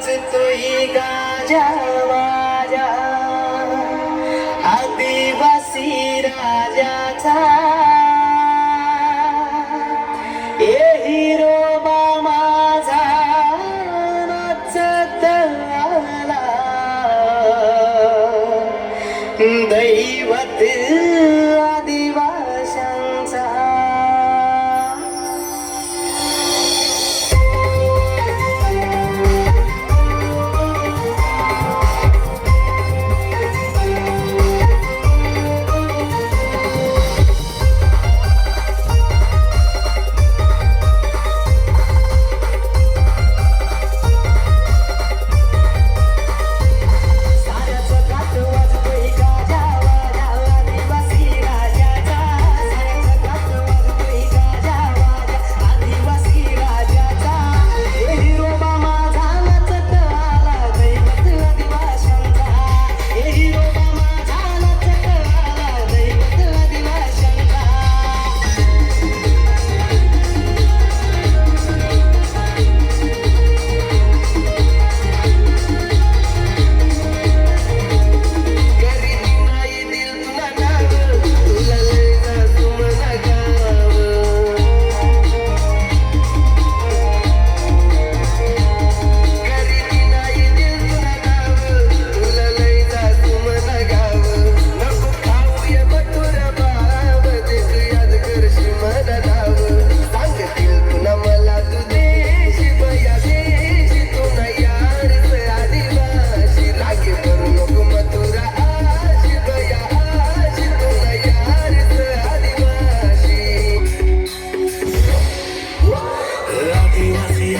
वाजतोय गाजा माझ्या आदिवासी राजाचा ए हिरोबा माझा नाचत आला दैवत आदिवाशांचा.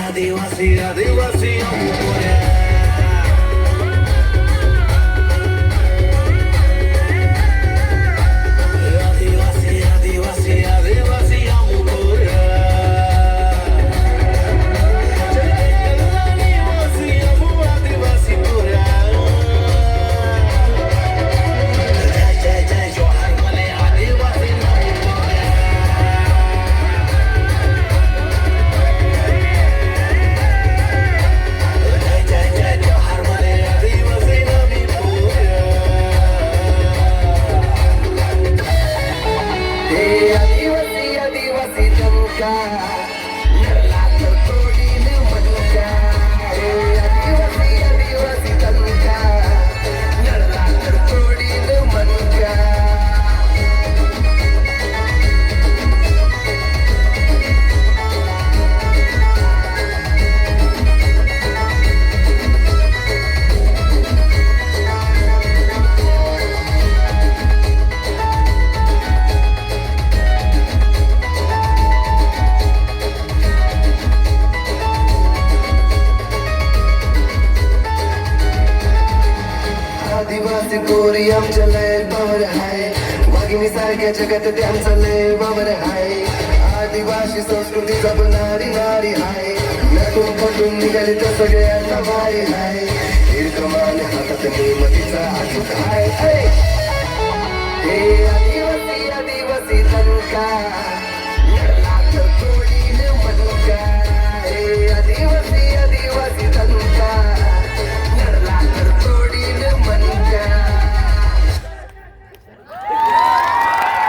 Adivasi, adivasi, आदिवासी गोरी आमच्या लय बावर हाय वाघिणी सारख्या जगात त्यांचा लय बावर हाय आदिवासी संस्कृती जपणारी नारी हाय नटून पटून निघाली तर सगळ्यांना भारी हाय हिरकमान हातात नियमतीचा अचूक हाय हे आदिवासी आदिवासी तनका